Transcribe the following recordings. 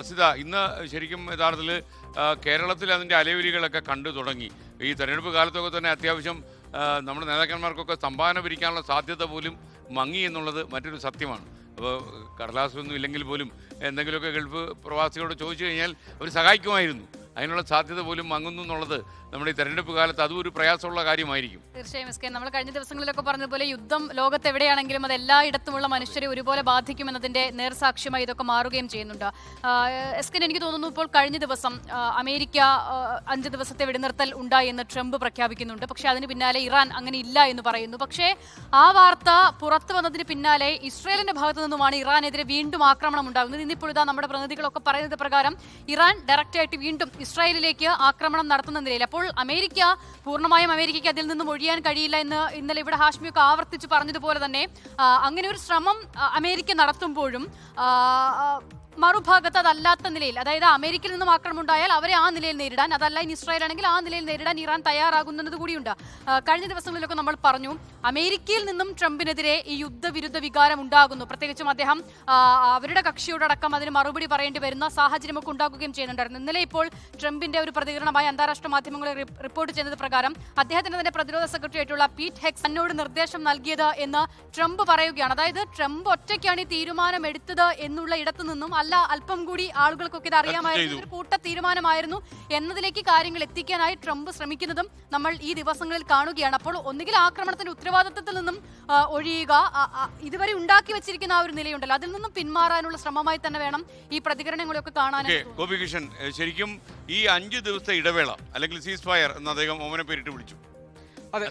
അസിത ഇന്ന് ശരിക്കും യഥാർത്ഥത്തിൽ കേരളത്തിൽ അതിൻ്റെ അലയൊലികളൊക്കെ കണ്ടു തുടങ്ങി. ഈ തെരഞ്ഞെടുപ്പ് കാലത്തൊക്കെ തന്നെ അത്യാവശ്യം നമ്മുടെ നേതാക്കന്മാർക്കൊക്കെ സംഭാവന പിരിക്കാനുള്ള സാധ്യത പോലും മങ്ങി എന്നുള്ളത് മറ്റൊരു സത്യമാണ്. അപ്പോൾ കടലാസൊന്നും ഇല്ലെങ്കിൽ പോലും എന്തെങ്കിലുമൊക്കെ ഗൾഫ് പ്രവാസികളോട് ചോദിച്ചു കഴിഞ്ഞാൽ അവർ സഹായിക്കുമായിരുന്നു. അതിനുള്ള സാധ്യത പോലും മങ്ങുന്നു എന്നുള്ളത് നമ്മുടെ ഈ തെരഞ്ഞെടുപ്പ് കാലത്ത് അതും ഒരു പ്രയാസമുള്ള കാര്യമായിരിക്കും. തീർച്ചയായും എസ് കെ, നമ്മൾ കഴിഞ്ഞ ദിവസങ്ങളിലൊക്കെ പറഞ്ഞതുപോലെ യുദ്ധം ലോകത്ത് എവിടെയാണെങ്കിലും അത് എല്ലായിടത്തുമുള്ള മനുഷ്യരെ ഒരുപോലെ ബാധിക്കുമെന്നതിന്റെ നേർസാക്ഷ്യമായി ഇതൊക്കെ മാറുകയും ചെയ്യുന്നുണ്ട്. എസ് കെ, എനിക്ക് തോന്നുന്നു ഇപ്പോൾ കഴിഞ്ഞ ദിവസം അമേരിക്ക 5 ദിവസത്തെ വെടിനിർത്തൽ ഉണ്ടായി എന്ന് ട്രംപ് പ്രഖ്യാപിക്കുന്നുണ്ട്. പക്ഷേ അതിന് പിന്നാലെ ഇറാൻ അങ്ങനെ ഇല്ല എന്ന് പറയുന്നു. പക്ഷേ ആ വാർത്ത പുറത്തു വന്നതിന് പിന്നാലെ ഇസ്രയേലിന്റെ ഭാഗത്തു നിന്നുമാണ് ഇറാനെതിരെ വീണ്ടും ആക്രമണം ഉണ്ടാകുന്നത്. ഇന്നിപ്പോൾ ഇതാ നമ്മുടെ പ്രതിനിധികളൊക്കെ പറയുന്നത് പ്രകാരം ഇറാൻ ഡയറക്റ്റായിട്ട് വീണ്ടും ഇസ്രായേലിലേക്ക് ആക്രമണം നടത്തുന്ന നിലയിൽ. അപ്പോൾ അമേരിക്ക പൂർണ്ണമായും അമേരിക്കയ്ക്ക് അതിൽ നിന്നും ഒഴിയാൻ കഴിയില്ല എന്ന് ഇന്നലെ ഇവിടെ ഹാഷ്മിയൊക്കെ ആവർത്തിച്ച് പറഞ്ഞതുപോലെ തന്നെ അങ്ങനെ ഒരു ശ്രമം അമേരിക്ക നടത്തുമ്പോഴും മറുഭാഗത്ത് അതല്ലാത്ത നിലയിൽ, അതായത് അമേരിക്കയിൽ നിന്നും ആക്രമണം ഉണ്ടായാൽ അവരെ ആ നിലയിൽ നേരിടാൻ, അതല്ല ഇനി ഇസ്രായേൽ ആണെങ്കിൽ ആ നിലയിൽ നേരിടാൻ ഇറാൻ തയ്യാറാകുന്നത് കൂടിയുണ്ട്. കഴിഞ്ഞ ദിവസങ്ങളിലൊക്കെ നമ്മൾ പറഞ്ഞു അമേരിക്കയിൽ നിന്നും ട്രംപിനെതിരെ ഈ യുദ്ധവിരുദ്ധ വികാരം ഉണ്ടാകുന്നു. പ്രത്യേകിച്ചും അദ്ദേഹം അവരുടെ കക്ഷിയോടക്കം അതിന് മറുപടി പറയേണ്ടി വരുന്ന സാഹചര്യമൊക്കെ ഉണ്ടാക്കുകയും ചെയ്യുന്നുണ്ടായിരുന്നു. ഇന്നലെ ഇപ്പോൾ ട്രംപിന്റെ ഒരു പ്രതികരണമായി അന്താരാഷ്ട്ര മാധ്യമങ്ങൾ റിപ്പോർട്ട് ചെയ്യുന്നത് പ്രകാരം അദ്ദേഹത്തിന്റെ തന്നെ പ്രതിരോധ സെക്രട്ടറി ആയിട്ടുള്ള പീറ്റ് ഹെക്സ് തന്നോട് നിർദ്ദേശം നൽകിയത് എന്ന് ട്രംപ് പറയുകയാണ്. അതായത് ട്രംപ് ഒറ്റയ്ക്കാണ് ഈ തീരുമാനം എടുത്തത് എന്നുള്ള ഇടത്തു നിന്നും അല്ല, അല്പം കൂടി ആളുകൾക്കൊക്കെ ഇത് അറിയാമായിരുന്നു, ഒരു കൂട്ട തീരുമാനമായിരുന്നു എന്നതിലേക്ക് കാര്യങ്ങൾ എത്തിക്കാനായി ട്രംപ് ശ്രമിക്കുന്നതും നമ്മൾ ഈ ദിവസങ്ങളിൽ കാണുകയാണ്. അപ്പോൾ ഒന്നുകിൽ ആക്രമണത്തിന്റെ ഉത്തരവാദിത്തത്തിൽ നിന്നും ഒഴിയുക, ഇതുവരെ ഉണ്ടാക്കി വെച്ചിരിക്കുന്ന ആ ഒരു നിലയുണ്ടല്ലോ, അതിൽ നിന്നും പിന്മാറാനുള്ള ശ്രമമായി തന്നെ വേണം ഈ പ്രതികരണങ്ങളൊക്കെ കാണാൻ. ഗോപികൃഷ്ണൻ, ശരിക്കും ഈ 5 ദിവസത്തെ ഇടവേള അല്ലെങ്കിൽ സീസ് ഫയർ എന്ന് അദ്ദേഹം ഓമന പേരിട്ട് വിളിച്ചു, അത്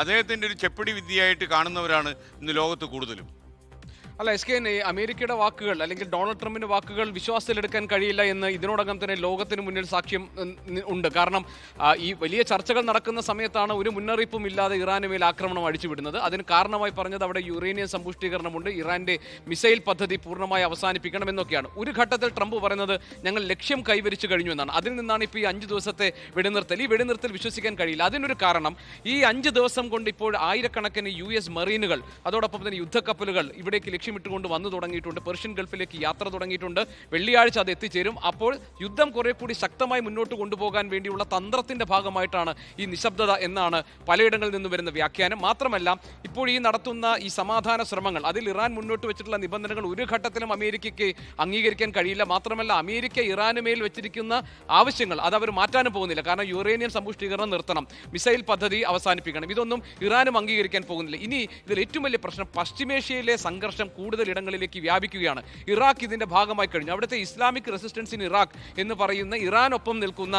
അദ്ദേഹത്തിന്റെ ഒരു ചെപ്പടി വിദ്യയായിട്ട് കാണുന്നവരാണ് ഇന്ന് ലോകത്ത് കൂടുതലും. അല്ല എസ് കെ, അമേരിക്കയുടെ വാക്കുകൾ അല്ലെങ്കിൽ ഡൊണാൾഡ് ട്രംപിന്റെ വാക്കുകൾ വിശ്വാസത്തിലെടുക്കാൻ കഴിയില്ല എന്ന് ഇതിനോടകം തന്നെ ലോകത്തിന് മുന്നിൽ സാക്ഷ്യം ഉണ്ട്. കാരണം ഈ വലിയ ചർച്ചകൾ നടക്കുന്ന സമയത്താണ് ഒരു മുന്നറിയിപ്പും ഇല്ലാതെ ഇറാന് മേൽ ആക്രമണം അഴിച്ചുവിടുന്നത്. അതിന് കാരണമായി പറഞ്ഞത് അവിടെ യുറേനിയം സമ്പുഷ്ടീകരണമുണ്ട്, ഇറാന്റെ മിസൈൽ പദ്ധതി പൂർണ്ണമായി അവസാനിപ്പിക്കണമെന്നൊക്കെയാണ്. ഒരു ഘട്ടത്തിൽ ട്രംപ് പറയുന്നത് ഞങ്ങൾ ലക്ഷ്യം കൈവരിച്ചു കഴിഞ്ഞു എന്നാണ്. അതിൽ നിന്നാണ് ഇപ്പോൾ ഈ 5 ദിവസത്തെ വെടിനിർത്തൽ. ഈ വെടിനിർത്തൽ വിശ്വസിക്കാൻ കഴിയില്ല. അതിനൊരു കാരണം ഈ 5 ദിവസം കൊണ്ട് ഇപ്പോൾ ആയിരക്കണക്കിന് US മറീനുകൾ അതോടൊപ്പം തന്നെ യുദ്ധക്കപ്പലുകൾ ഇവിടേക്ക് ഇട്ടുകൊണ്ട് വന്നു തുടങ്ങിയിട്ടുണ്ട്. പേർഷ്യൻ ഗൾഫിലേക്ക് യാത്ര തുടങ്ങിയിട്ടുണ്ട്. വെള്ളിയാഴ്ച അത് എത്തിച്ചേരും. അപ്പോൾ യുദ്ധം കുറെ കൂടി ശക്തമായി മുന്നോട്ട് കൊണ്ടുപോകാൻ വേണ്ടിയുള്ള തന്ത്രത്തിന്റെ ഭാഗമായിട്ടാണ് ഈ നിശബ്ദത എന്നാണ് പലയിടങ്ങളിൽ നിന്ന് വരുന്ന വ്യാഖ്യാനം. മാത്രമല്ല ഇപ്പോൾ ഈ നടത്തുന്ന ഈ സമാധാന ശ്രമങ്ങൾ അതിൽ ഇറാൻ മുന്നോട്ട് വെച്ചിട്ടുള്ള നിബന്ധനകൾ ഒരു ഘട്ടത്തിലും അമേരിക്കയ്ക്ക് അംഗീകരിക്കാൻ കഴിയില്ല. മാത്രമല്ല അമേരിക്ക ഇറാന് മേൽ വെച്ചിരിക്കുന്ന ആവശ്യങ്ങൾ അത് അവർ മാറ്റാനും പോകുന്നില്ല. കാരണം യുറേനിയം സമ്പുഷ്ടീകരണം നിർത്തണം, മിസൈൽ പദ്ധതി അവസാനിപ്പിക്കണം, ഇതൊന്നും ഇറാനും അംഗീകരിക്കാൻ പോകുന്നില്ല. ഇനി ഇതിൽ ഏറ്റവും വലിയ പ്രശ്നം പശ്ചിമേഷ്യയിലെ സംഘർഷം കൂടുതൽ ഇടങ്ങളിലേക്ക് വ്യാപിക്കുകയാണ്. ഇറാഖ് ഇതിന്റെ ഭാഗമായി കഴിഞ്ഞു. അവിടുത്തെ ഇസ്ലാമിക് റെസിസ്റ്റൻസ് ഇൻ ഇറാഖ് എന്ന് പറയുന്ന ഇറാനൊപ്പം നിൽക്കുന്ന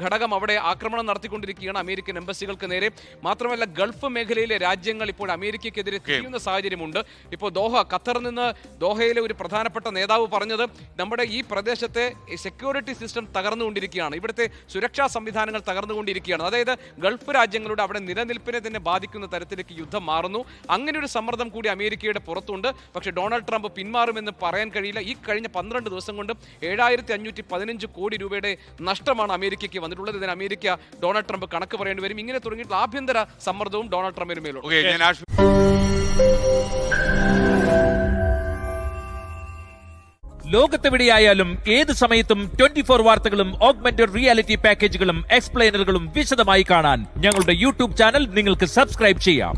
ഘടകം അവിടെ ആക്രമണം നടത്തിക്കൊണ്ടിരിക്കുകയാണ് അമേരിക്കൻ എംബസികൾക്ക് നേരെ. മാത്രമല്ല ഗൾഫ് മേഖലയിലെ രാജ്യങ്ങൾ ഇപ്പോൾ അമേരിക്കയ്ക്കെതിരെ തിരിയുന്ന സാഹചര്യമുണ്ട്. ഇപ്പോൾ ഖത്തറിൽ നിന്ന് ദോഹയിലെ ഒരു പ്രധാനപ്പെട്ട നേതാവ് പറഞ്ഞത് നമ്മുടെ ഈ പ്രദേശത്തെ സെക്യൂരിറ്റി സിസ്റ്റം തകർന്നുകൊണ്ടിരിക്കുകയാണ്, ഇവിടുത്തെ സുരക്ഷാ സംവിധാനങ്ങൾ തകർന്നുകൊണ്ടിരിക്കുകയാണ്. അതായത് ഗൾഫ് രാജ്യങ്ങളുടെ അവിടെ നിലനിൽപ്പിനെ തന്നെ ബാധിക്കുന്ന തരത്തിലേക്ക് യുദ്ധം മാറുന്നു. അങ്ങനെ ഒരു സമ്മർദ്ദം കൂടി അമേരിക്കയുടെ പുറത്തുണ്ട്. പക്ഷേ ഡൊണാൾഡ് ട്രംപ് പിന്മാറുമെന്ന് പറയാൻ കഴിയില്ല. ഈ കഴിഞ്ഞ 12 ദിവസം കൊണ്ട് 7515 കോടി രൂപയുടെ നഷ്ടമാണ് അമേരിക്കയ്ക്ക് വന്നിട്ടുള്ളത്. ഇതിന് അമേരിക്ക ഡൊണാൾഡ് ട്രംപ് കണക്ക് പറയേണ്ടി വരും. ഇങ്ങനെ തുടങ്ങിയിട്ടുള്ള ആഭ്യന്തര സമ്മർദ്ദവും ഡൊണാൾഡ് ട്രംപിന് മേലുണ്ട്. ലോകത്തെവിടെയായാലും ഏത് സമയത്തും 24 വാർത്തകളും ഓഗ്മെന്റഡ് റിയാലിറ്റി പാക്കേജുകളും എക്സ്പ്ലെയിനറുകളും വിശദമായി കാണാൻ ഞങ്ങളുടെ YouTube ചാനൽ നിങ്ങൾക്ക് സബ്സ്ക്രൈബ് ചെയ്യാം.